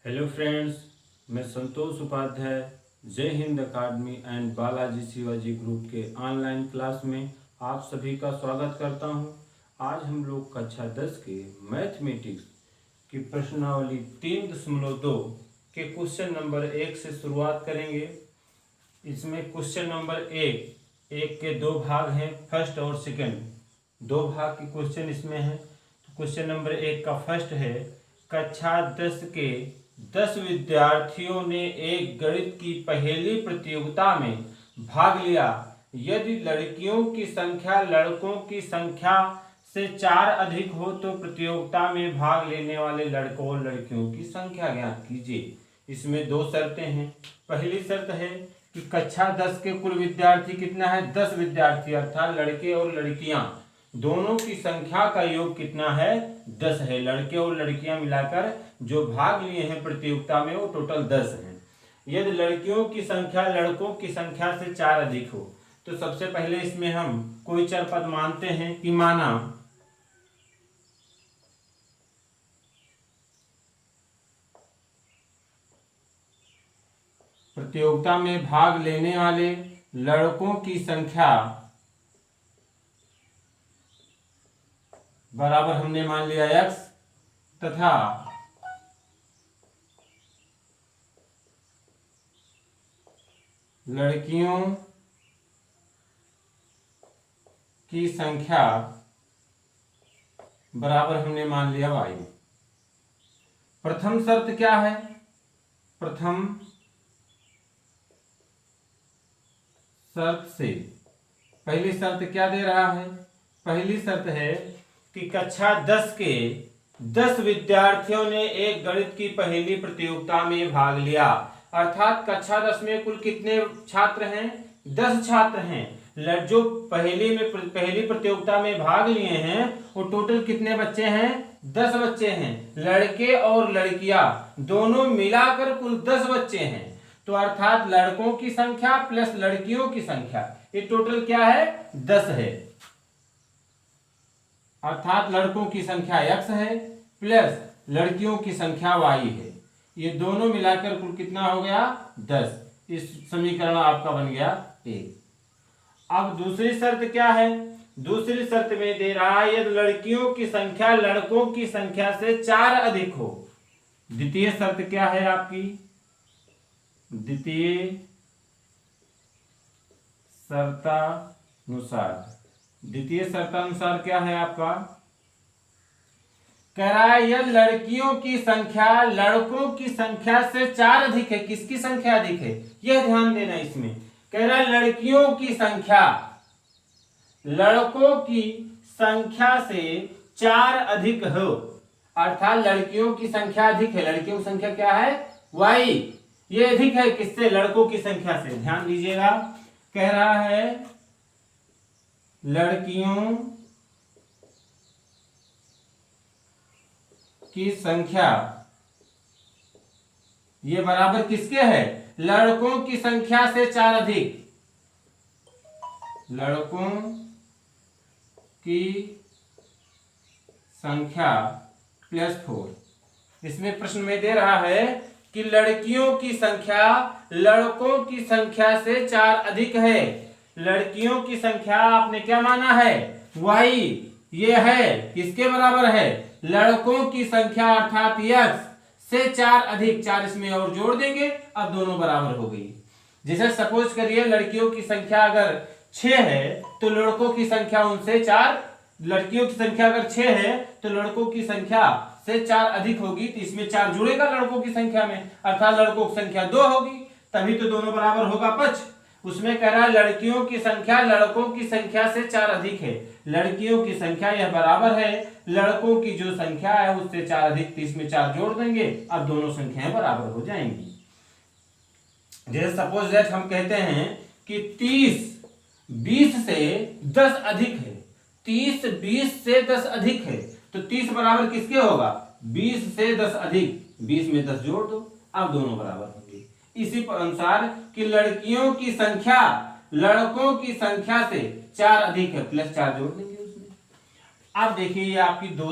Hello friends, मैं संतोष उपाध्याय जय हिंद अकादमी and Balaji Shivaji group के ऑनलाइन क्लास में आप सभी का स्वागत करता हूं। आज हम लोग कक्षा 10 के मैथमेटिक्स की प्रश्नावली 3.2 के क्वेश्चन नंबर 1 से शुरुआत करेंगे। इसमें क्वेश्चन नंबर एक के दो भाग हैं, फर्स्ट और सेकंड, दो भाग के क्वेश्चन इसमें हैं। तो क्वेश्चन नंबर 1 का फर्स्ट है, कक्षा 10 के 10 विद्यार्थियों ने एक गणित की पहेली प्रतियोगिता में भाग लिया। यदि लड़कियों की संख्या लड़कों की संख्या से 4 अधिक हो तो प्रतियोगिता में भाग लेने वाले लड़कों और लड़कियों की संख्या ज्ञात कीजिए। इसमें दो शर्तें हैं। पहली शर्त है कि कक्षा 10 के कुल विद्यार्थी कितना है, 10 विद्यार्थी, अर्थात लड़के और लड़कियां दोनों की संख्या का योग कितना है, 10 है। लड़के और लड़कियां मिलाकर जो भाग लिए हैं प्रतियोगिता में वो टोटल 10 हैं। यदि लड़कियों की संख्या लड़कों की संख्या से 4 अधिक हो तो सबसे पहले इसमें हम कोई चर पद मानते हैं कि माना प्रतियोगिता में भाग लेने वाले लड़कों की संख्या बराबर हमने मान लिया x तथा लड़कियों की संख्या बराबर हमने मान लिया y। प्रथम शर्त क्या है, प्रथम शर्त से पहली शर्त क्या दे रहा है, पहली शर्त है कि कक्षा 10 के 10 विद्यार्थियों ने एक गणित की पहेली प्रतियोगिता में भाग लिया। अर्थात कक्षा 10 में कुल कितने छात्र हैं, 10 छात्र हैं। जो पहेली प्रतियोगिता में भाग लिए हैं वो टोटल कितने बच्चे हैं, 10 बच्चे हैं। लड़के और लड़कियां दोनों मिलाकर कुल 10 बच्चे हैं। तो अर्थात लड़कों की संख्या प्लस लड़कियों की संख्या, ये टोटल क्या है, 10 है। अर्थात लड़कों की संख्या x है प्लस लड़कियों की संख्या y है। ये दोनों मिलाकर कुल कितना हो गया, 10। इस समीकरण आपका बन गया 1। अब दूसरी शर्त क्या है, दूसरी शर्त में दे रहा है यदि लड़कियों की संख्या लड़कों की संख्या से 4 अधिक हो। द्वितीय शर्त क्या है आपकी, द्वितीय शर्तानुसार, द्वितीय शर्तानुसार क्या है आपका, कह रहा है यदि लड़कियों की संख्या लड़कों की संख्या से 4 अधिक है। किसकी संख्या अधिक है, यह ध्यान देना। इसमें कह रहा है लड़कियों की संख्या लड़कों की संख्या से 4 अधिक हो, अर्थात लड़कियों की संख्या अधिक है। लड़कियों की संख्या क्या है, y, ये अधिक है किससे, लड़कों की संख्या से। ध्यान दीजिएगा, कह रहा है लड़कियों की संख्या ये बराबर किसके है, लड़कों की संख्या से 4 अधिक, लड़कों की संख्या प्लस 4। इसमें प्रश्न में दे रहा है कि लड़कियों की संख्या लड़कों की संख्या से 4 अधिक है। लड़कियों की संख्या आपने क्या माना है, y, ये है किसके बराबर है, लड़कों की संख्या अर्थात x से 4 अधिक। 4 इसमें और जोड़ देंगे, अब दोनों बराबर हो गई। जैसे सपोज करिए लड़कियों की संख्या अगर 6 है तो लड़कों की संख्या उनसे 4, लड़कियों की संख्या अगर 6 है तो लड़कों की संख्या से 4 अधिक होगी, तो इसमें 4 जुड़ेगा लड़कों की संख्या में, अर्थात लड़कों की संख्या 2 होगी, तभी तो दोनों बराबर होगा 5। उसमें कह रहा है लड़कियों की संख्या लड़कों की संख्या से 4 अधिक है। लड़कियों की संख्या यह बराबर है लड़कों की जो संख्या है उससे 4 अधिक, 30 में 4 जोड़ देंगे, अब दोनों संख्याएं बराबर हो जाएंगी। जैसे सपोज दैट हम कहते हैं कि 30 20 से 10 अधिक है, 30 20 से 10 अधिक है, तो 30 बराबर किसके होगा, 20 से 10 अधिक, 20 में 10 जोड़ दो, अब दोनों बराबर होंगे। इसी अनुसार कि लड़कियों की संख्या लड़कों की संख्या से 4 अधिक है, प्लस 4 जोड़ देंगे उसमें। अब देखिए ये आपकी दो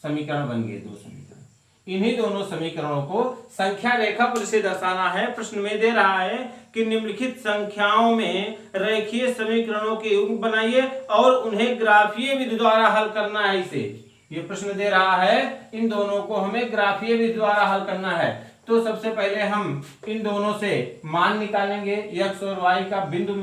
समीकरण बन गए, दो समीकरण। इन्हीं दोनों समीकरणों को संख्या रेखा पर से दर्शाना है। प्रश्न में दे रहा है कि निम्नलिखित संख्याओं में रेखीय समीकरणों के युग्म बनाइए और उन्हें ग्राफीय विधि द्वारा हल करना है। इसे ये प्रश्न दे रहा है, इन दोनों को हमें ग्राफीय विधि द्वारा हल करना है। तो सबसे पहले हम इन दोनों से मान निकालेंगे, x और y का बिंदु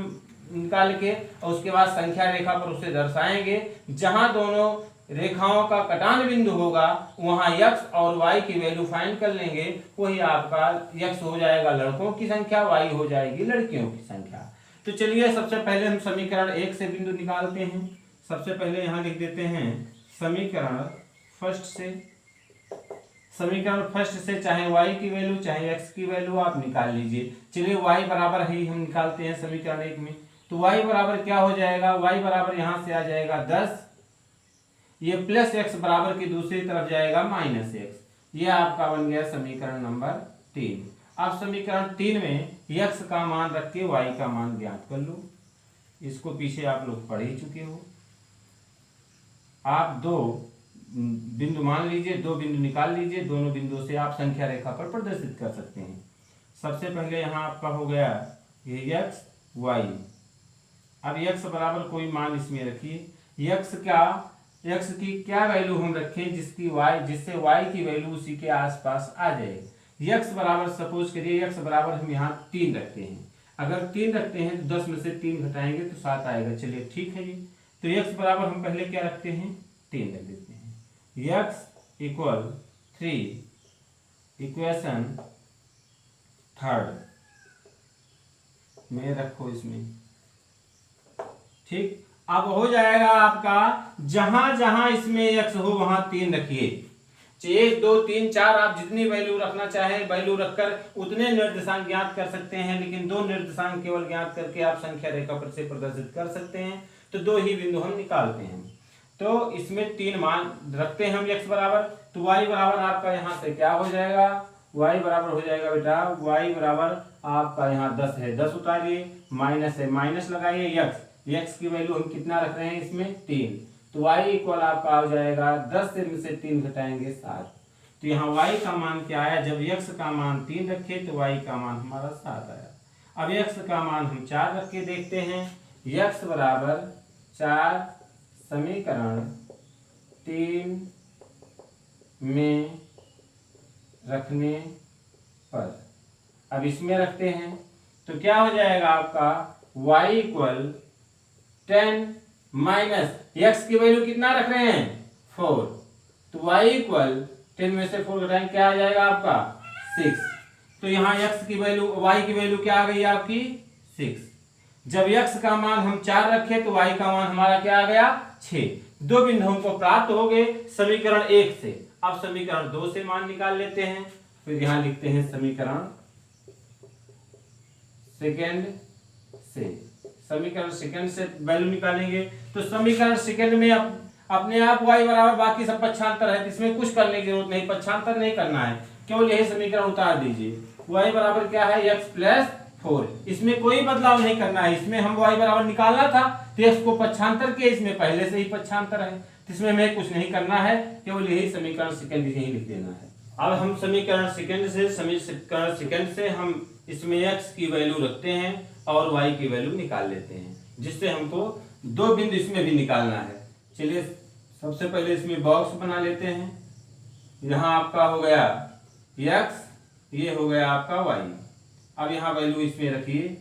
निकाल के, और उसके बाद संख्या रेखा पर उसे दर्शाएंगे। जहां दोनों रेखाओं का कटान बिंदु होगा वहां x और y की वैल्यू फाइंड कर लेंगे। वही आपका x हो जाएगा लड़कों की संख्या, y हो जाएगी लड़कियों की संख्या। तो चलिए सबसे पहले हम समीकरण 1 से बिंदु निकालते हैं। सबसे पहले यहाँ लिख देते हैं समीकरण फर्स्ट से। समीकरण फर्स्ट से चाहे y की वैल्यू चाहे x की वैल्यू आप निकाल लीजिए। चलिए y बराबर ही हम निकालते हैं समीकरण 1 में। तो y बराबर क्या हो जाएगा, y बराबर यहाँ से आ जाएगा 10, ये प्लस x बराबर की दूसरी तरफ जाएगा माइनस x। ये आपका बन गया समीकरण नंबर 3। अब समीकरण 3 में x का मान रख के y का मान ज्ञात कर लो। इसको पीछे आप लोग पढ़ ही चुके हो। आप दो बिंदु मान लीजिए, दो बिंदु निकाल लीजिए, दोनों बिंदु से आप संख्या रेखा पर प्रदर्शित कर सकते हैं। सबसे पहले यहाँ आपका हो गया ये x y। अब x बराबर कोई मान इसमें रखिए। x की क्या वैल्यू हम रखें जिससे y की वैल्यू उसी के आसपास आ जाए। x बराबर सपोज करिए x बराबर हम यहाँ 3 रखते हैं। अगर 3 रखते हैं तो 10 में से 3 घटाएंगे तो 7 आएगा। चलिए ठीक है जी। तो x बराबर हम पहले क्या रखते हैं, 3 रख देते हैं। x इक्वल 3 इक्वेशन थर्ड में रखो इसमें, ठीक। अब हो जाएगा आपका, जहां जहां इसमें x हो वहां 3 रखिए। 1 2 3 4 आप जितनी वैल्यू रखना चाहें वैल्यू रखकर उतने निर्देशांक ज्ञात कर सकते हैं, लेकिन 2 निर्देशांक केवल ज्ञात करके आप संख्या रेखा पर से प्रदर्शित कर सकते हैं। तो 2 ही बिंदु हम निकालते हैं। तो इसमें 3 मान रखते हैं हम x बराबर। तो y बराबर आपका यहाँ से क्या हो जाएगा, y बराबर हो जाएगा बेटा, y बराबर आपका यहाँ 10 है, 10 उतारिए, माइनस है, माइनस लगाइए x की वैल्यू हम कितना रख रहे हैं इसमें 3। तो y इक्वल आपका हो जाएगा 10 से 3 घटाएंगे 7। तो यहाँ y का मान क्या आया, जब x का मान 3 रखे तो y का मान हमारा 7 आया। अब x का मान हम 4 रख के देखते हैं। x बराबर 4 समीकरण 3 में रखने पर, अब इसमें रखते हैं तो क्या हो जाएगा आपका, y इक्वल 10 माइनस x की वैल्यू कितना रख रहे हैं 4। तो y इक्वल 10 में से 4 घटाएंगे क्या आ जाएगा आपका 6। तो यहाँ x की वैल्यू, y की वैल्यू क्या आ गई आपकी 6। जब x का मान हम 4 रखे तो y का मान हमारा क्या आ गया 6। 2 बिंदु हमको प्राप्त हो गए समीकरण 1 से। अब समीकरण 2 से मान निकाल लेते हैं। फिर यहाँ लिखते हैं समीकरण सेकंड से। समीकरण सेकंड से वैल्यू निकालेंगे तो समीकरण सेकंड में अपने आप y बराबर बाकी सब पक्षांतर है, इसमें कुछ करने की जरूरत नहीं, पक्षांतर नहीं करना है, केवल यही समीकरण उतार दीजिए। y बराबर क्या है x प्लस 4, इसमें कोई बदलाव नहीं करना है। इसमें हम y बराबर निकालना था तो x को पक्षांतर किए, इसमें पहले से ही पक्षांतर है, इसमें हमें कुछ नहीं करना है, केवल यही समीकरण सेकंड यही लिख देना है। अब हम समीकरण सेकंड से हम इसमें x की वैल्यू रखते हैं और y की वैल्यू निकाल लेते हैं, जिससे हमको 2 बिंदु इसमें भी निकालना है। चलिए सबसे पहले इसमें बॉक्स बना लेते हैं। यहाँ आपका हो गया x, ये हो गया आपका y। अब यहाँ वैल्यू इसमें रखिए।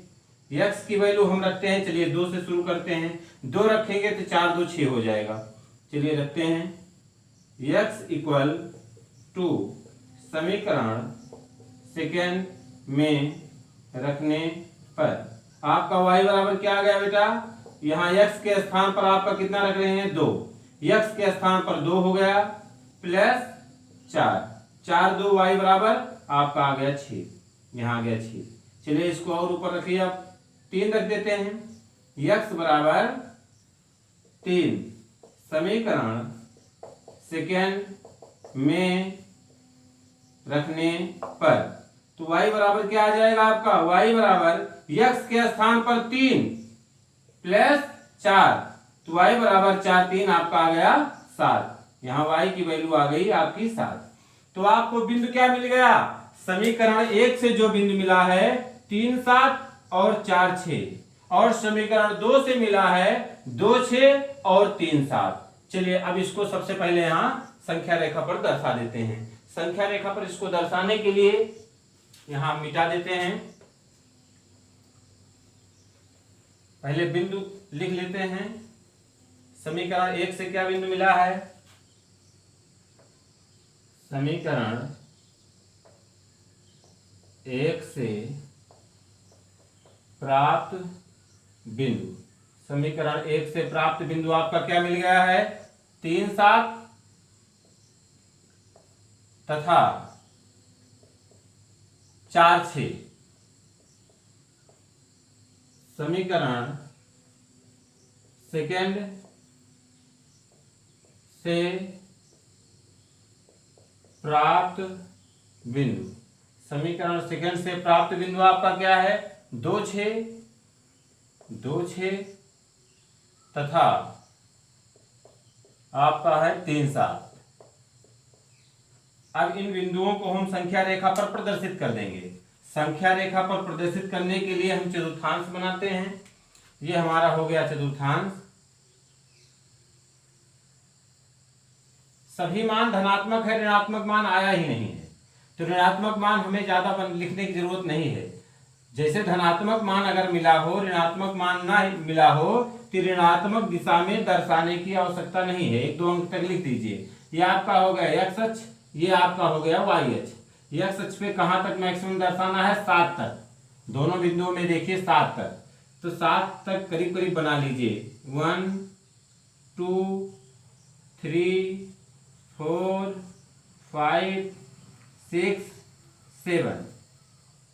x की वैल्यू हम रखते हैं, चलिए 2 से शुरू करते हैं। 2 रखेंगे तो 4 2 6 हो जाएगा। चलिए रखते हैं x इक्वल 2 समीकरण सेकेंड में रखने पर आपका y बराबर क्या आ गया बेटा, यहाँ x के स्थान पर आपका कितना रख रहे हैं 2, x के स्थान पर 2 हो गया प्लस 4, 4 2 y बराबर आपका आ गया 6, यहाँ आ गया 6। चलिए इसको और ऊपर रखिए, आप 3 रख देते हैं। x बराबर 3 समीकरण सेकेंड में रखने पर, तो y बराबर क्या आ जाएगा आपका, y बराबर x के स्थान पर 3 प्लस 4, तो y बराबर 4 3 आपका आ गया 7। यहाँ y की वैल्यू आ गई आपकी 7। तो आपको बिंदु क्या मिल गया, समीकरण 1 से जो बिंदु मिला है 3 7 और 4 6, और समीकरण 2 से मिला है 2 6 और 3 7। चलिए अब इसको सबसे पहले यहां संख्या रेखा पर दर्शा देते हैं। संख्या रेखा पर इसको दर्शाने के लिए यहां मिटा देते हैं। पहले बिंदु लिख लेते हैं। समीकरण 1 से क्या बिंदु मिला है, समीकरण 1 से प्राप्त बिंदु, समीकरण 1 से प्राप्त बिंदु आपका क्या मिल गया है, 3 7 तथा 4 6। समीकरण सेकेंड से प्राप्त बिंदु, समीकरण सेकंड से प्राप्त बिंदु आपका क्या है, 2 6 तथा आपका है 3 7। अब इन बिंदुओं को हम संख्या रेखा पर प्रदर्शित कर देंगे। संख्या रेखा पर प्रदर्शित करने के लिए हम चतुर्थांश बनाते हैं। ये हमारा हो गया चतुर्थांश। सभी मान धनात्मक है, ऋणात्मक मान आया ही नहीं है, तो ऋणात्मक मान हमें ज्यादा लिखने की जरूरत नहीं है। जैसे धनात्मक मान अगर मिला हो, ऋणात्मक मान ना मिला हो, तो ऋणात्मक दिशा में दर्शाने की आवश्यकता नहीं है। 1 2 अंक तक लिख दीजिए। ये आपका हो गया एक्स अक्ष, ये आपका हो गया वाई अक्ष। एक्स अक्ष पे कहां तक मैक्सिमम दर्शाना है, 7 तक। दोनों बिंदुओं में देखिए 7 तक, तो 7 तक करीब करीब बना लीजिए। 1 2 3 4 5 6 7।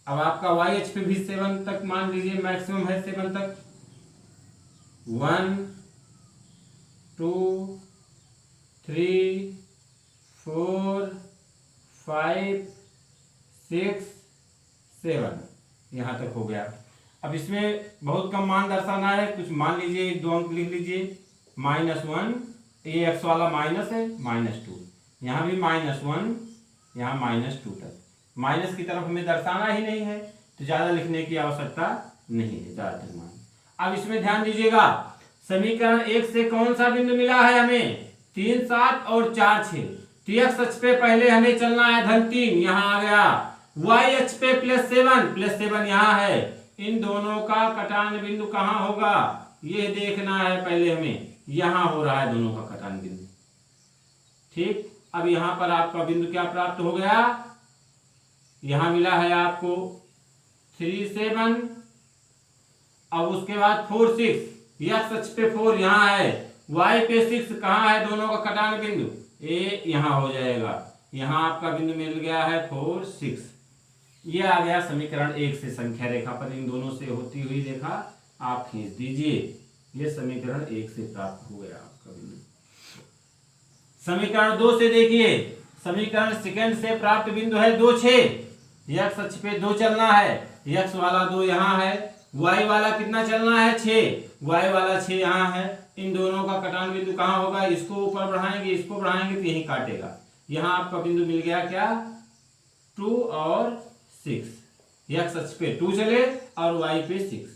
अब आपका वाई अक्ष पे भी 7 तक मान लीजिए, मैक्सिमम है 7 तक। 1 2 3 4 5 6 7, यहां तक हो गया। अब इसमें बहुत कम मान दर्शाना है, कुछ मान लीजिए 1 2 अंक लिख लीजिए। -1, ये एक्स वाला माइनस है, -2, यहाँ भी -1, यहाँ -2 तक। माइनस की तरफ हमें दर्शाना ही नहीं है, तो ज्यादा लिखने की आवश्यकता नहीं है ज्यादातर मान। अब इसमें ध्यान दीजिएगा, समीकरण 1 से कौन सा बिंदु मिला है हमें, 3 7 और 4 6। तो एक्स अक्ष पे पहले हमें चलना है -3, यहाँ आ गया। वाई अक्ष पे +7 यहाँ है। इन दोनों का कटान बिंदु कहाँ होगा, ये देखना है पहले हमें। यहां हो रहा है दोनों का कटान बिंदु। ठीक, अब यहां पर आपका बिंदु क्या प्राप्त हो गया, यहां मिला है आपको 3 7। अब उसके बाद 4 6, एक्स अक्ष पे 4 यहां है, वाई पे 6 कहां है, दोनों का कटान बिंदु ए यहां हो जाएगा। यहां आपका बिंदु मिल गया है 4 6। ये आ गया समीकरण 1 से। संख्या रेखा पर इन दोनों से होती हुई रेखा आप खींच दीजिए। ये समीकरण 1 से प्राप्त हो गया आपका बिंदु। समीकरण 2 से देखिए, समीकरण सेकंड से प्राप्त बिंदु है 2 6। एक्स अक्ष पे 2 चलना है, एक्स वाला 2 यहाँ है, वाई वाला कितना चलना है 6, वाई वाला 6 यहाँ है। इन दोनों का कटान बिंदु कहाँ होगा, इसको ऊपर बढ़ाएंगे, इसको बढ़ाएंगे तो यही काटेगा। यहाँ आपका बिंदु मिल गया क्या, 2 और 6। एक्स अक्ष पे 2 चले और वाई पे 6।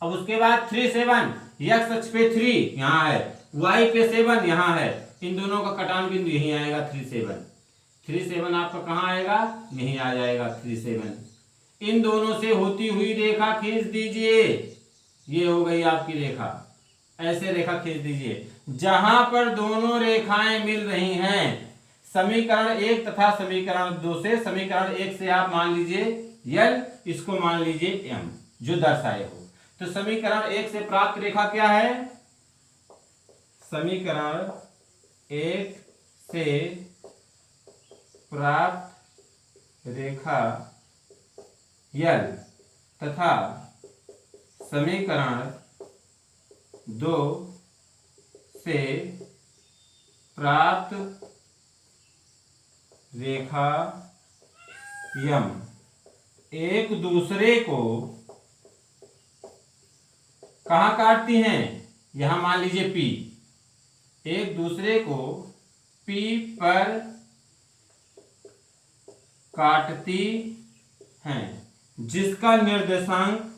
अब उसके बाद 3 7, एक्स अक्ष पे 3 यहाँ है, वाई पे 7 यहाँ है। इन दोनों का कटान बिंदु यही आएगा 3 7। 3 7 आपका कहाँ आएगा, यहीं आ जाएगा 3 7। इन दोनों से होती हुई रेखा खींच दीजिए। ये हो गई आपकी रेखा, ऐसे रेखा खींच दीजिए। जहां पर दोनों रेखाएं मिल रही हैं, समीकरण 1 तथा समीकरण 2 से, समीकरण 1 से आप मान लीजिए L, इसको मान लीजिए M, जो दर्शाए हो। तो समीकरण 1 से प्राप्त रेखा क्या है, समीकरण 1 से प्राप्त रेखा L तथा समीकरण 2 से प्राप्त रेखा M एक दूसरे को कहाँ काटती हैं, यहां मान लीजिए P, एक दूसरे को P पर काटती हैं, जिसका निर्देशांक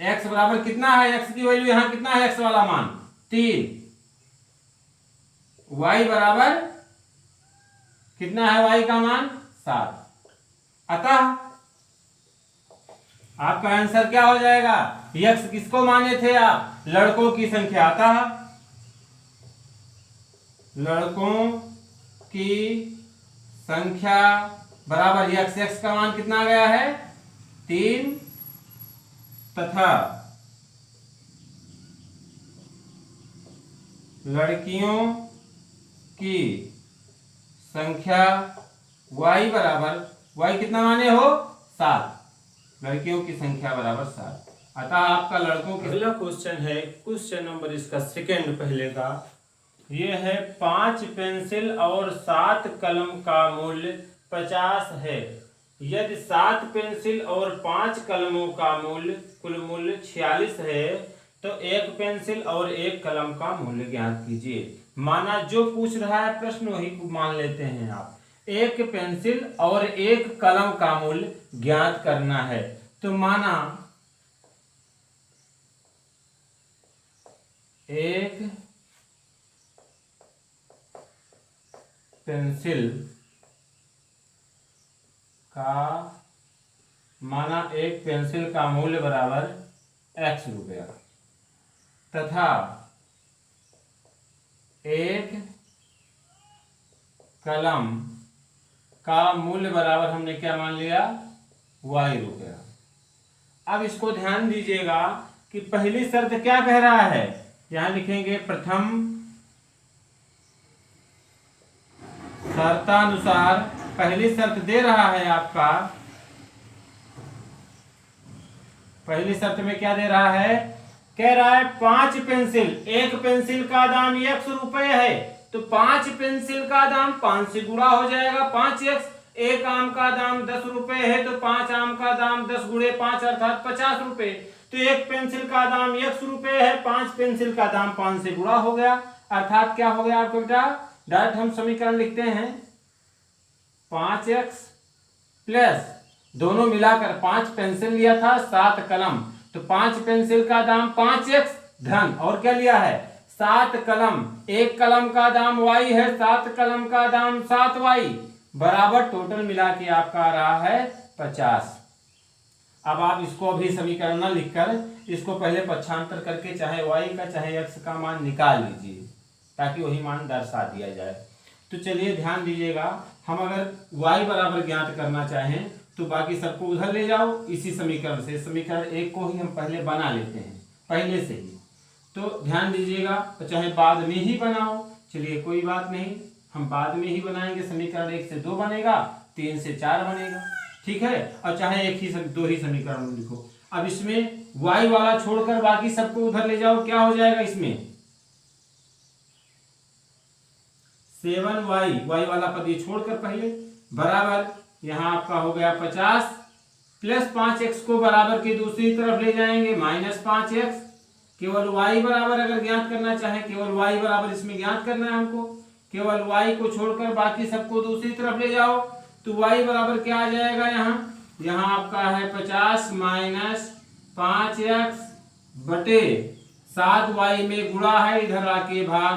x बराबर कितना है, x की वैल्यू यहां कितना है, x वाला मान 3, y बराबर कितना है, y का मान 7। अतः आपका आंसर क्या हो जाएगा, x किसको माने थे आप, लड़कों की संख्या। अतः लड़कों की संख्या बराबर x का मान कितना आ गया है 3, तथा लड़कियों की संख्या y बराबर, y कितना माने हो 7, लड़कियों की संख्या बराबर 7। अतः आपका लड़कों की, अगला क्वेश्चन है, क्वेश्चन नंबर इसका सेकंड पहले का, ये है 5 पेंसिल और 7 कलम का मूल्य 50 है। यदि 7 पेंसिल और 5 कलमों का मूल्य कुल मूल्य 46 है, तो एक पेंसिल और एक कलम का मूल्य ज्ञात कीजिए। माना जो पूछ रहा है प्रश्न वही मान लेते हैं आप। एक पेंसिल और एक कलम का मूल्य ज्ञात करना है, तो माना एक पेंसिल का मूल्य बराबर x रुपया, तथा एक कलम का मूल्य बराबर हमने क्या मान लिया, y रुपया। अब इसको ध्यान दीजिएगा कि पहली शर्त क्या कह रहा है, यहां लिखेंगे प्रथम शर्तानुसार। पहली शर्त दे रहा है आपका, पहली शर्त में क्या दे रहा है, कह रहा है 5 पेंसिल, एक पेंसिल का दाम x रुपए है, तो 5 पेंसिल का दाम 5 से गुणा हो जाएगा 5x। एक आम का दाम 10 रुपए है, तो 5 आम का दाम 10 गुणे 5 अर्थात 50 रुपए। तो एक पेंसिल का दाम x रुपए है, 5 पेंसिल का दाम 5 से गुणा हो गया, अर्थात क्या हो गया आपको बेटा, डायरेक्ट हम समीकरण लिखते हैं 5x प्लस दोनों मिलाकर 5 पेंसिल लिया था 7 कलम, तो 5 पेंसिल का दाम 5x धन और क्या लिया है 7 कलम, एक कलम का दाम y है, 7 कलम का दाम 7y बराबर टोटल मिला के आपका आ रहा है 50। अब आप इसको अभी समीकरण न लिखकर इसको पहले पक्षांतर करके चाहे y का चाहे x का मान निकाल लीजिए, ताकि वही मान दर्शा दिया जाए। तो चलिए ध्यान दीजिएगा, हम अगर y बराबर ज्ञात करना चाहें तो बाकी सबको उधर ले जाओ, इसी समीकरण से समीकरण 1 को ही हम पहले बना लेते हैं पहले से ही। तो ध्यान दीजिएगा, तो चाहे बाद में ही बनाओ, चलिए कोई बात नहीं, हम बाद में ही बनाएंगे। समीकरण 1 से 2 बनेगा, 3 से 4 बनेगा, ठीक है। और चाहे एक ही 2 ही समीकरण लिखो। अब इसमें y वाला छोड़कर बाकी सबको उधर ले जाओ, क्या हो जाएगा इसमें 7y, y वाला पद ये छोड़कर पहले बराबर यहां आपका हो गया 50 प्लस 5x को बराबर की दूसरी तरफ ले जाएंगे -5x। केवल y बराबर अगर ज्ञात करना चाहे, केवल y बराबर इसमें ज्ञात करना है हमको, केवल y को छोड़कर बाकी सबको दूसरी तरफ ले जाओ, तो y बराबर क्या आ जाएगा, यहाँ आपका है 50 - 5x बटे 7y में गुणा है, इधर आके भाग,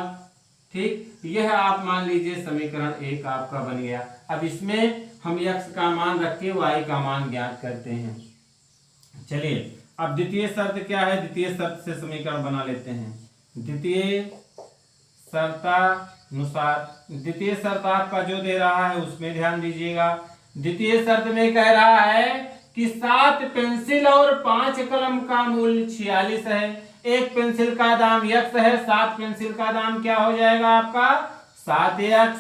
ठीक। यह आप मान लीजिए समीकरण 1 आपका बन गया। अब इसमें हम x का मान रख के y का मान ज्ञात करते हैं। चलिए अब द्वितीय शर्त क्या है, द्वितीय शर्त से समीकरण बना लेते हैं। द्वितीय शर्तानुसार, द्वितीय शर्त आपका जो दे रहा है उसमें ध्यान दीजिएगा। द्वितीय शर्त में कह रहा है कि 7 पेंसिल और 5 कलम का मूल्य 46 है, एक पेंसिल का दाम x है, 7 पेंसिल का दाम क्या हो जाएगा आपका 7x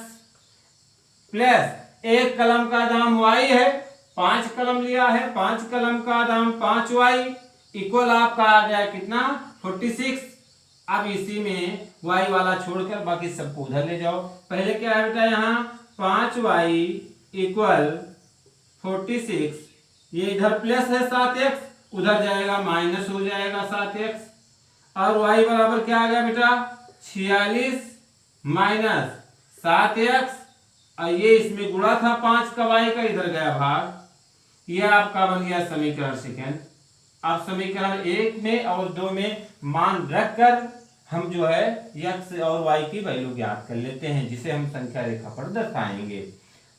प्लस एक कलम का दाम y है, 5 कलम लिया है, 5 कलम का दाम 5y इक्वल आपका आ गया कितना 46। अब इसी में y वाला छोड़कर बाकी सबको उधर ले जाओ। पहले क्या है बेटा, यहाँ 5y इक्वल 46, ये इधर प्लस है 7x, उधर जाएगा माइनस हो जाएगा 7x। और y बराबर क्या आ गया बेटा 46 माइनस 7x, और ये इसमें गुणा था 5 का, y का इधर गया भाग। ये आपका बन गया समीकरण सेकंड। अब समीकरण 1 में और 2 में मान रखकर हम जो है x और y की वैल्यू ज्ञात कर लेते हैं, जिसे हम संख्या रेखा पर दर्शाएंगे।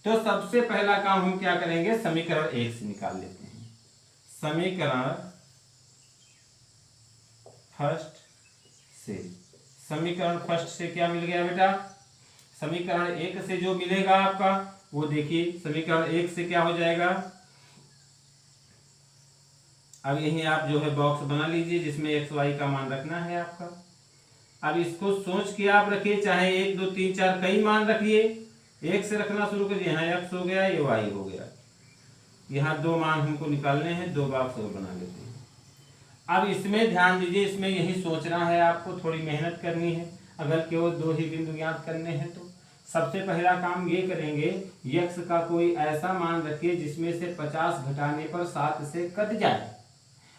तो सबसे पहला काम हम क्या करेंगे, समीकरण 1 से निकाल लेते हैं। समीकरण फर्स्ट से, समीकरण फर्स्ट से क्या मिल गया बेटा, समीकरण 1 से जो मिलेगा आपका वो देखिए, समीकरण 1 से क्या हो जाएगा। अब यही आप जो है बॉक्स बना लीजिए जिसमें x y का मान रखना है आपका। अब इसको सोच के आप रखिए, चाहे 1 2 3 4 कई मान रखिए, 1 से रखना शुरू करिए। यहाँ x हो गया, ये y हो गया। यहाँ 2 मान हमको निकालने हैं, 2 बॉक्स और बना लेते हैं। अब इसमें ध्यान दीजिए, इसमें यही सोचना है आपको, थोड़ी मेहनत करनी है। अगर केवल 2 ही बिंदु ज्ञात करने हैं तो सबसे पहला काम ये करेंगे, x का कोई ऐसा मान रखिए जिसमें से 50 घटाने पर 7 से कट जाए।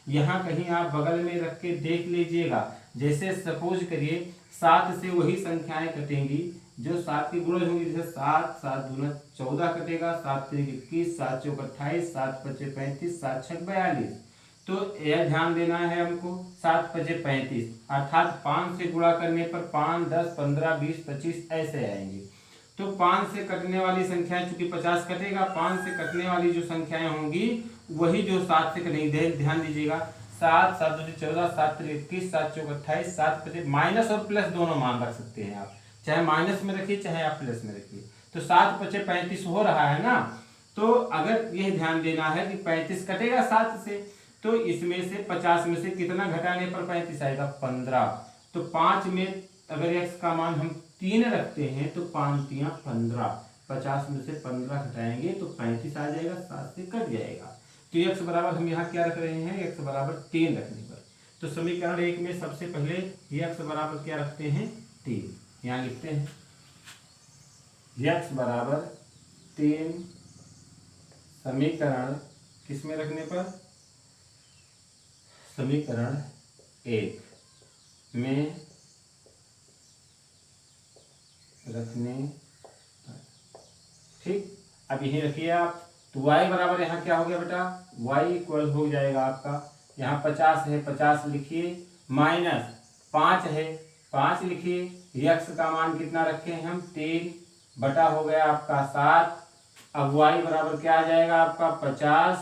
यहाँ कहीं आप बगल में रख के देख लीजिएगा। जैसे सपोज करिए 7 से वही संख्याएं कटेंगी जो 7 की गुणज होंगी। जैसे 7 7 दूना 14 कटेगा, 7 3 21, 7 चौक 28, 7 5 35, 7 6 42। तो यह ध्यान देना है हमको, 7 5 35 अर्थात 5 से गुणा करने पर 5 10 15 20 25 ऐसे आएंगे। तो 5 से कटने वाली संख्याएं, चूंकि 50 कटेगा, 5 से कटने वाली जो संख्याएं होंगी वही जो 7 से कटेंगी। ध्यान दीजिएगा, 7 7 2 14, 7 3 21, 7 चौक 28, 7 5 माइनस और प्लस दोनों मान रख सकते हैं आप, चाहे माइनस में रखिए चाहे आप प्लस में रखिए। तो 7 5 35 हो रहा है ना। तो अगर यह ध्यान देना है कि 35 कटेगा 7 से, तो इसमें से 50 में से कितना घटाने पर 35 आएगा, 15। तो 5 में अगर x का मान हम 3 रखते हैं तो 5 3 15, 50 में से 15 घटाएंगे तो 35 आ जाएगा, 7 से कट जाएगा। तो x बराबर हम यहाँ क्या रख रहे हैं, x बराबर 3 रखने पर। तो समीकरण 1 में सबसे पहले x बराबर क्या रखते हैं, 3। यहाँ लिखते हैं x बराबर 3, समीकरण किसमें रखने पर, समीकरण 1 में रखने पर। ठीक, अब यही रखिए आप। तो y बराबर यहाँ क्या हो गया बेटा, y इक्वल हो जाएगा आपका, यहाँ 50 है 50 लिखिए, माइनस 5 है 5 लिखिए, x का मान कितना रखे हैं हम, 3 बटा हो गया आपका 7। अब y बराबर क्या आ जाएगा आपका 50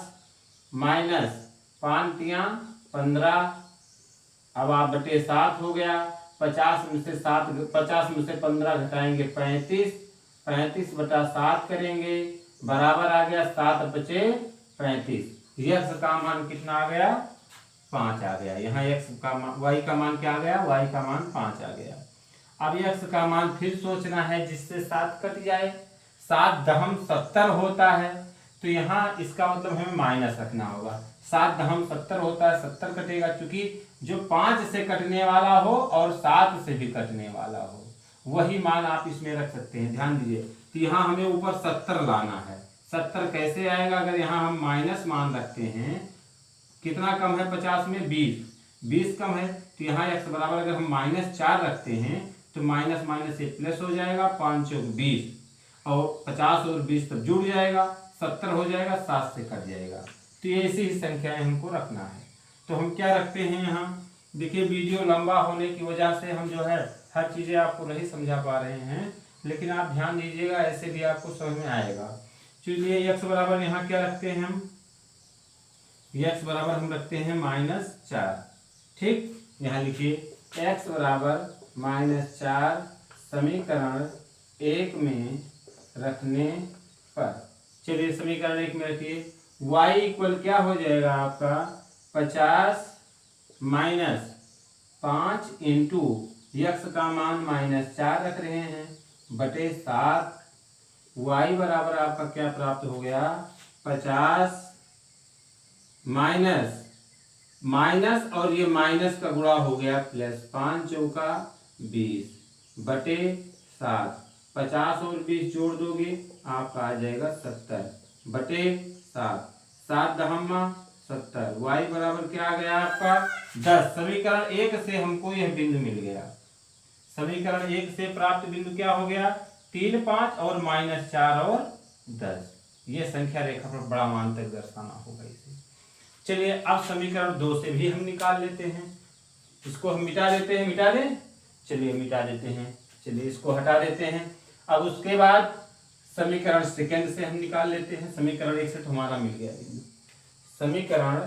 माइनस 5 3 15, अब आप बटे 7 हो गया। 50 में से 15 घटाएंगे 35, 35 बटा 7 करेंगे, बराबर आ गया 7 बचे 35। x का मान कितना आ गया, 5 आ गया। यहाँ x का मान, y का मान क्या आ गया, y का मान 5 आ गया। अब x का मान फिर सोचना है जिससे 7 कट जाए। 7 दहम 70 होता है, तो यहाँ इसका मतलब हमें माइनस रखना होगा। 7 दहम 70 होता है, 70 कटेगा, चूंकि जो 5 से कटने वाला हो और 7 से भी कटने वाला हो वही मान आप इसमें रख सकते हैं। ध्यान दीजिए, तो यहाँ हमें ऊपर 70 लाना है। 70 कैसे आएगा, अगर यहाँ हम माइनस मान रखते हैं, कितना कम है 50 में, 20 कम है, तो यहाँ x बराबर अगर हम -4 रखते हैं तो माइनस माइनस से प्लस हो जाएगा, 5 चौक 20, और 50 और 20 तब जुड़ जाएगा, 70 हो जाएगा, 7 से कट जाएगा। तो ऐसी ही संख्याएं हमको रखना है। तो हम क्या रखते हैं यहाँ, देखिए वीडियो लंबा होने की वजह से हम जो है हर चीज़ें आपको नहीं समझा पा रहे हैं, लेकिन आप ध्यान दीजिएगा, ऐसे भी आपको समझ में आएगा। चलिए x बराबर यहाँ क्या रखते हैं हम, x बराबर हम रखते हैं -4। ठीक, यहाँ लिखिए x बराबर -4 समीकरण 1 में रखने पर। चलिए समीकरण 1 में रखिए, y इक्वल क्या हो जाएगा आपका 50 माइनस 5 इंटू x का मान -4 रख रहे हैं बटे 7। y बराबर आपका क्या प्राप्त हो गया, 50 माइनस और ये माइनस का गुणा हो गया प्लस, 5 चौका 20 बटे 7। 50 और 20 जोड़ दोगे आपका आ जाएगा 70 बटे 7। 7 दहम्मा 70। y बराबर क्या आ गया आपका 10। समीकरण 1 से हमको यह बिंदु मिल गया। समीकरण 1 से प्राप्त बिंदु क्या हो गया 3, 5 और -4 और 10। ये संख्या रेखा पर बड़ा मान तक दर्शाना होगा इसे। चलिए अब समीकरण 2 से भी हम निकाल लेते हैं। इसको हम मिटा देते हैं, मिटा दें, चलिए मिटा देते हैं। चलिए इसको हटा देते हैं। अब उसके बाद समीकरण सेकंड से हम निकाल लेते हैं। समीकरण 1 से तो हमारा मिल गया बिंदु। समीकरण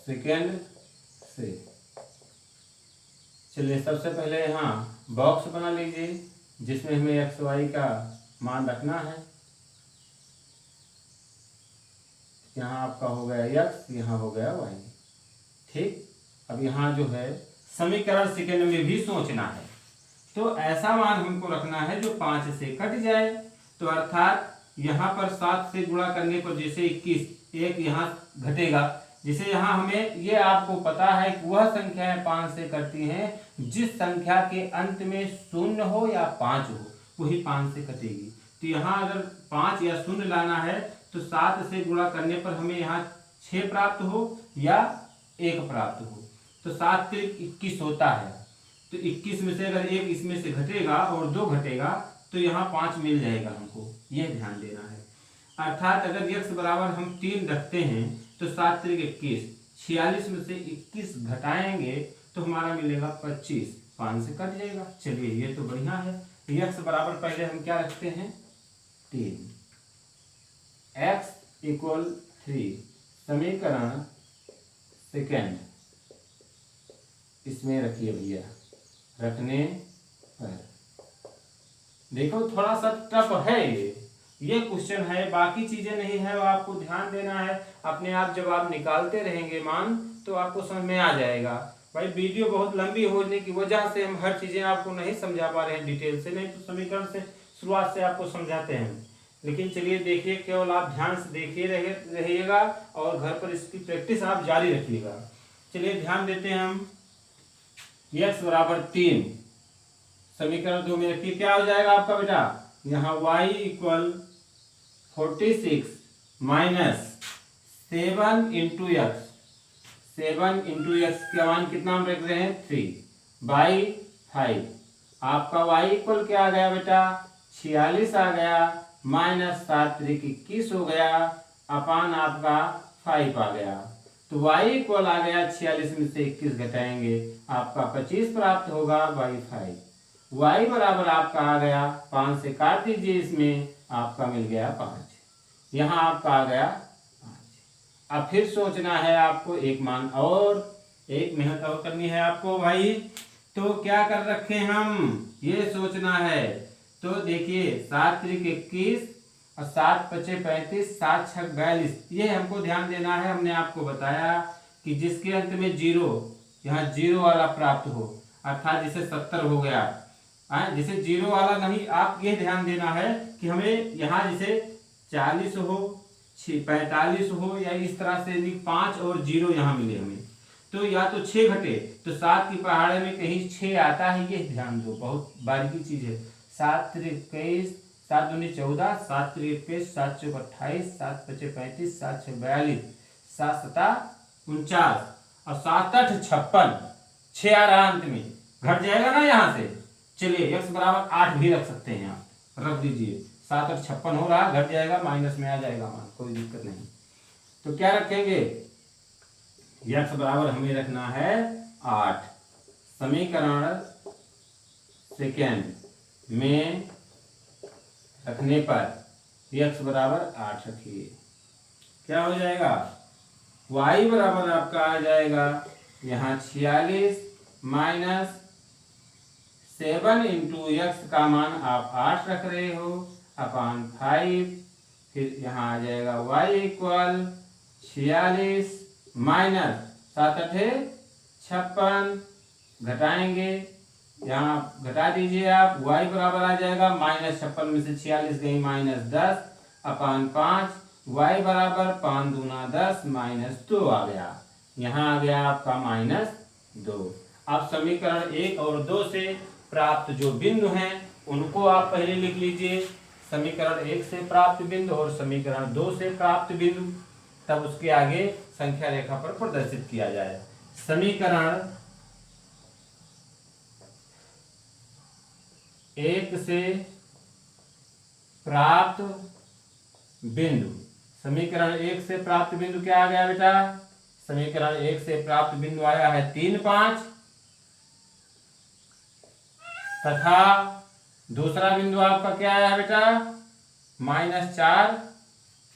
सेकंड से चलिए सबसे पहले यहाँ बॉक्स बना लीजिए जिसमें हमें एक्स वाई का मान रखना है। यहाँ आपका हो गया x, यहाँ हो गया y। ठीक, अब यहाँ जो है समीकरण सेकंड में भी सोचना है। तो ऐसा मान हमको रखना है जो 5 से कट जाए। तो अर्थात यहाँ पर 7 से गुणा करने पर जैसे 21, एक यहाँ घटेगा। जिसे यहाँ हमें ये आपको पता है कि वह संख्याएं 5 से कटती हैं जिस संख्या के अंत में 0 हो या 5 हो, वही 5 से कटेगी। तो यहाँ अगर 5 या 0 लाना है तो 7 से गुणा करने पर हमें यहाँ 6 प्राप्त हो या 1 प्राप्त हो। तो 7 से 21 होता है। तो 21 में से अगर 1 इसमें से घटेगा और 2 घटेगा तो यहाँ 5 मिल जाएगा हमको, यह ध्यान देना है। अर्थात अगर x बराबर हम 3 रखते हैं तो 7 3 21, 46 में से 21 घटाएंगे तो हमारा मिलेगा 25, 5 से कट जाएगा। चलिए ये तो बढ़िया है। x बराबर पहले हम क्या रखते हैं 3, x = 3। समीकरण सेकंड इसमें रखिए भैया। रखने पर देखो थोड़ा सा टफ है ये क्वेश्चन है, बाकी चीजें नहीं है, वो आपको ध्यान देना है। अपने आप जब आप निकालते रहेंगे मान तो आपको समझ में आ जाएगा। भाई वीडियो बहुत लंबी होने की वजह से हम हर चीजें आपको नहीं समझा पा रहे हैं डिटेल से, नहीं तो समीकरण से शुरुआत से आपको समझाते हैं। लेकिन चलिए देखिए, केवल आप ध्यान से देखिए रहिएगा और घर पर इसकी प्रैक्टिस आप जारी रखिएगा। चलिए ध्यान देते हैं हम। x बराबर 3 समीकरण 2 में रखिए, क्या हो जाएगा आपका बेटा, यहाँ y = 46 - 7 × x। 7 × x का मान कितना हम रख रहे हैं 3/5। आपका y = क्या आ गया बेटा 46 आ गया, -7 3 21 हो गया, अपान आपका 5 आ गया। तो y = आ गया 46 में से 21 घटाएंगे आपका 25 प्राप्त होगा बाई 5। y बराबर आपका आ गया 5 से काट दीजिए, इसमें आपका मिल गया 5। यहाँ आपका आ गया 5। अब फिर सोचना है आपको एक मान और, एक मेहनत और करनी है आपको भाई। तो क्या कर रखे हम, ये सोचना है। तो देखिए 7 3 21 और 7 5 35, 7 6 42, ये हमको ध्यान देना है। हमने आपको बताया कि जिसके अंत में 0, यहाँ 0 वाला प्राप्त हो, अर्थात जिसे 70 हो गया, जिसे 0 वाला नहीं, आप ये ध्यान देना है कि हमें यहाँ जिसे 40 हो 45 हो या इस तरह से 5 और 0 यहाँ मिले हमें। तो या तो 6 घटे तो 7 की पहाड़े में कहीं 6 आता है, ये ध्यान दो, बहुत बारीकी चीज है। 7 3 21, 7 दूनी 14, 7 3 21, 7 4 28, 7 5 35, 7 6 42, 7 7 49 और 7 8 56, 6 आ रहा अंत में, घट जाएगा ना यहाँ से। चलिए x बराबर 8 भी रख सकते हैं, आप रख दीजिए। 7 8 56 हो रहा, घट जाएगा, माइनस में आ जाएगा मान, कोई दिक्कत नहीं। तो क्या रखेंगे, x बराबर हमें रखना है 8। समीकरण सेकेंड में रखने पर x बराबर 8 रखिए, क्या हो जाएगा, y बराबर आपका आ जाएगा यहाँ 46 - 7 × x का मान आप 8 रख रहे हो, अपान 5। फिर यहाँ आ जाएगा y = 46 - 7 8 56, घटाएंगे, यहाँ घटा दीजिए आप, y बराबर आ जाएगा -56 में से 46 गई -10, अपान 5। y बराबर 5 दूना 10, -2 आ गया, यहाँ आ गया आपका -2। अब समीकरण 1 और 2 से प्राप्त जो बिंदु हैं उनको आप पहले लिख लीजिए। समीकरण 1 से प्राप्त बिंदु और समीकरण 2 से प्राप्त बिंदु, तब उसके आगे संख्या रेखा पर प्रदर्शित किया जाए। समीकरण 1 से प्राप्त बिंदु, समीकरण 1 से प्राप्त बिंदु क्या आ गया बेटा? समीकरण 1 से प्राप्त बिंदु आया है 3, 5 तथा दूसरा बिंदु आपका क्या आया है बेटा? -4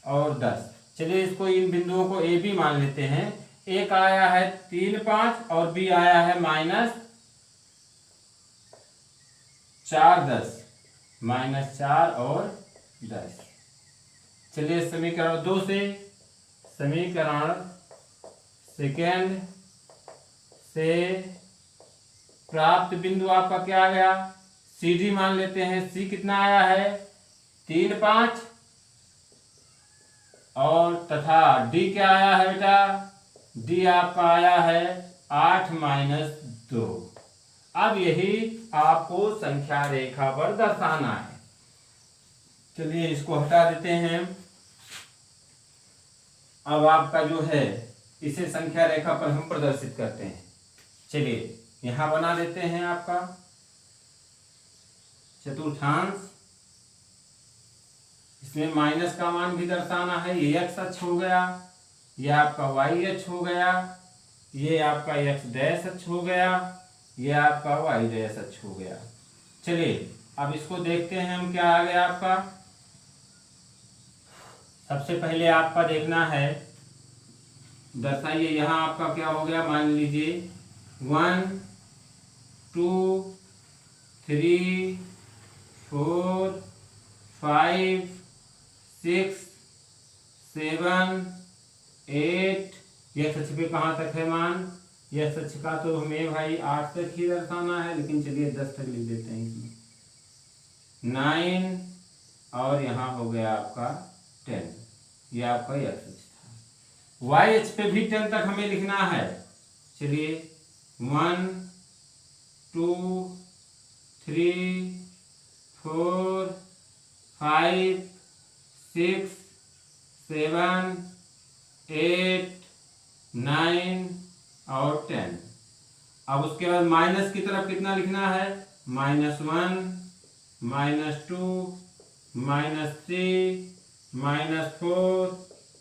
और 10। चलिए इसको, इन बिंदुओं को ए बी मान लेते हैं। एक आया है 3, 5 और बी आया है -4, 10, -4 और 10। चलिए समीकरण 2 से, समीकरण सेकेंड से प्राप्त बिंदु आपका क्या आ गया? सी डी मान लेते हैं। सी कितना आया है? 3, 5 और तथा डी क्या आया है बेटा? डी आपका आया है 8 - 2। अब यही आपको संख्या रेखा पर दर्शाना है। चलिए इसको हटा देते हैं। अब आपका जो है, इसे संख्या रेखा पर हम प्रदर्शित करते हैं। चलिए यहां बना देते हैं आपका चतुर्थांश। इसमें माइनस का मान भी दर्शाना है। ये एक्स अक्ष हो गया, ये आपका वाई अक्ष हो गया, ये आपका एक्स डैश अक्ष हो गया, ये आपका वाई डैश अक्ष हो गया। चलिए अब इसको देखते हैं हम, क्या आ गया आपका। सबसे पहले आपका देखना है, दर्शाइए यहां आपका क्या हो गया। मान लीजिए 1, 2, 3, 4, 5, 6, 7, 8। यह सच पे कहाँ तक है मान? यह सच का तो हमें भाई 8 तक ही दर्शाना है, लेकिन चलिए 10 तक लिख देते हैं इसमें। 9 और यहाँ हो गया आपका 10। ये आपका यह सच था। वाई एच पे भी 10 तक हमें लिखना है। चलिए 1, 2, 3, 4, 5, 6, 7, 8, 9 और 10। अब उसके बाद माइनस की तरफ कितना लिखना है? -1, -2, -3, -4,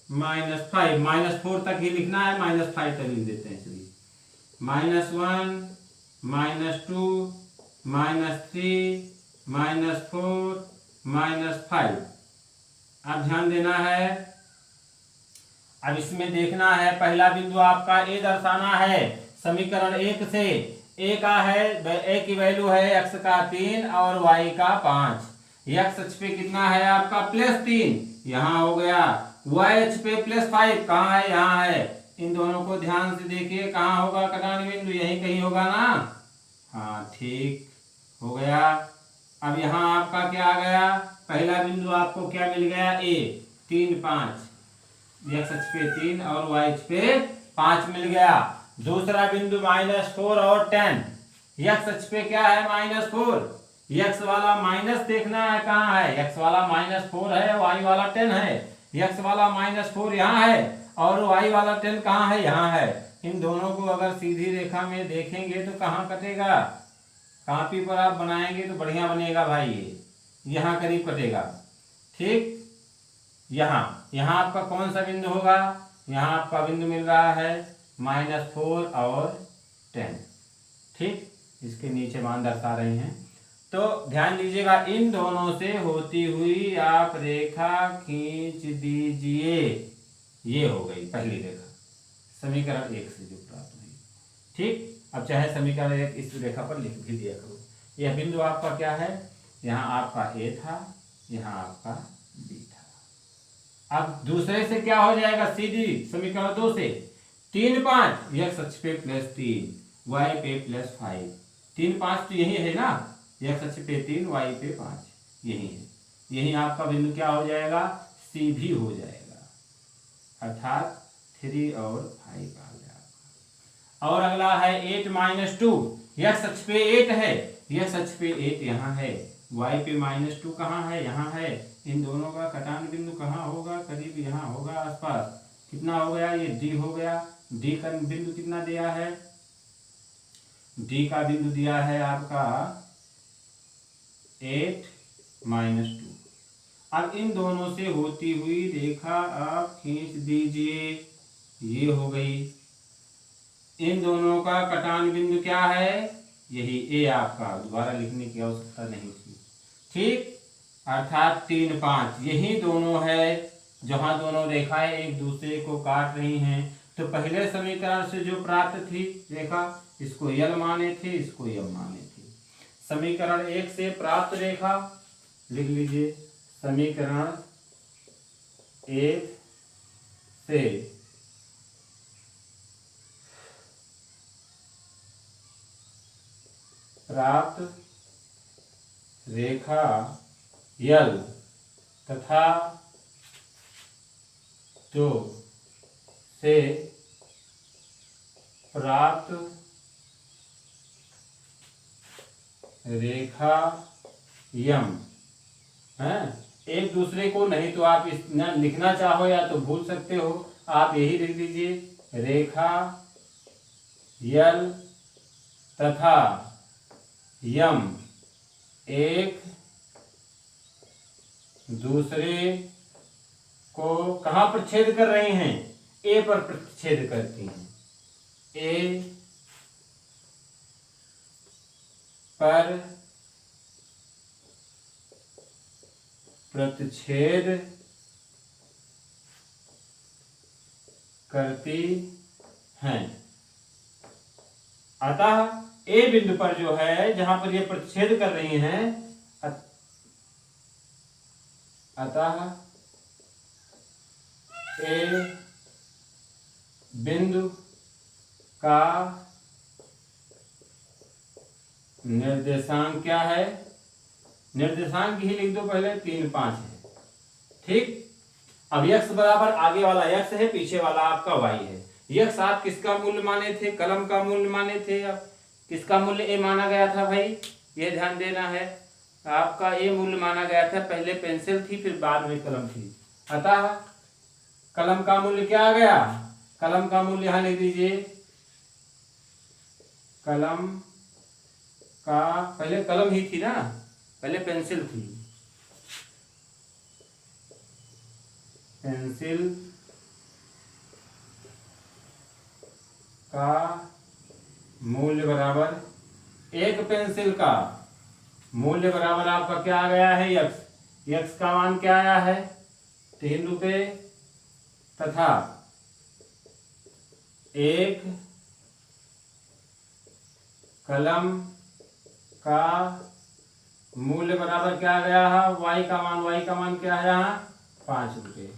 -5 तक ही लिखना है। -5 तक लिख देते हैं। चलिए -1, -2, -3, -4, -5। अब ध्यान देना है। अब इसमें देखना है, पहला बिंदु आपका ए दर्शाना है। समीकरण 1 से ए का है, ए की वैल्यू है x का 3 और y का 5। x अक्ष पे कितना है आपका? +3, यहाँ हो गया। y अक्ष पे +5 कहाँ है? यहाँ है। इन दोनों को ध्यान से देखिए, कहाँ होगा कटान बिंदु? यही कहीं होगा ना। हाँ ठीक हो गया। अब यहाँ आपका क्या आ गया? पहला बिंदु आपको क्या मिल गया? ए 3, 5। x अक्ष पे 3 और y अक्ष पे 5 मिल गया। दूसरा बिंदु -4 और 10। x अक्ष पे क्या है? -4। x वाला माइनस देखना है, कहाँ है? x वाला -4 है, y वाला 10 है। x वाला -4 यहाँ है और y वाला 10 कहाँ है? यहाँ है। इन दोनों को अगर सीधी रेखा में देखेंगे तो कहाँ कटेगा? कॉपी पर आप बनाएंगे तो बढ़िया बनेगा भाई। ये यहाँ करीब कटेगा। ठीक, यहाँ आपका कौन सा बिंदु होगा? यहाँ आपका बिंदु मिल रहा है -4 और 10। ठीक, इसके नीचे मान दर्शा रहे हैं। तो ध्यान दीजिएगा, इन दोनों से होती हुई आप रेखा खींच दीजिए। ये हो गई पहली रेखा समीकरण 1 से जो प्राप्त हुई। ठीक, अब चाहे समीकरण 1 इस रेखा पर लिख भी दिया करो। यह बिंदु आपका क्या है? यहाँ आपका ए था, यहाँ आपका बी था। अब दूसरे से क्या हो जाएगा? सीधी समीकरण 2 से 3, 5 x अक्ष पे +3 y पे +5। 3, 5 तो यही है ना, x अक्ष पे 3 y पे 5 यही है। यही आपका बिंदु क्या हो जाएगा? सी भी हो जाएगा, अर्थात 3 और 5 आ गया। और अगला है 8 - 2। x अक्ष पे 8 है, x अक्ष पे 8 यहाँ है y पे -2 कहाँ है, यहाँ है। इन दोनों का कटान बिंदु कहाँ होगा, करीब यहाँ होगा आसपास। कितना हो गया, ये d हो गया। d का बिंदु कितना दिया है, d का बिंदु दिया है आपका 8 -2। अब इन दोनों से होती हुई रेखा आप खींच दीजिए, ये हो गई। इन दोनों का कटान बिंदु क्या है, यही ए आपका, दोबारा लिखने की आवश्यकता नहीं थी। ठीक, अर्थात 3, 5 यही दोनों है जहां दोनों रेखाएं एक दूसरे को काट रही हैं। तो पहले समीकरण से जो प्राप्त थी रेखा, इसको यल माने थे, इसको यम माने थे। समीकरण 1 से प्राप्त रेखा लिख लीजिए, समीकरण 1 से प्राप्त रेखा यल तथा 2 से प्राप्त रेखा यम है। एक दूसरे को नहीं तो आप इस न लिखना चाहो या तो भूल सकते हो, आप यही लिख दीजिए, रेखा यल तथा यम एक दूसरे को कहाँ पर छेद कर रही हैं, ए पर छेद करती हैं। ए पर प्रतिच्छेद करती हैं। अतः ए बिंदु पर जो है, जहां पर ये प्रतिच्छेद कर रही हैं, अतः ए बिंदु का निर्देशांक क्या है, निर्देशांक ही लिख दो पहले, 3, 5 है। ठीक, अब x बराबर आगे वाला x है, पीछे वाला आपका y है। x आप किसका मूल्य माने थे, कलम का मूल्य माने थे। अब किसका मूल्य a माना गया था भाई, ये ध्यान देना है। आपका a मूल्य माना गया था, पहले पेंसिल थी फिर बाद में कलम थी। अतः कलम का मूल्य क्या आ गया, कलम का मूल्य यहां लिख दीजिए, कलम का, पहले कलम ही थी ना, पहले पेंसिल थी, पेंसिल का मूल्य बराबर, एक पेंसिल का मूल्य बराबर आपका क्या आ गया है, x। x का मान क्या आया है, 3 रुपये, तथा एक कलम का मूल्य बराबर क्या आ गया है, y का मान क्या है यहाँ, 5 रुपये।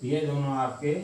ये दोनों आपके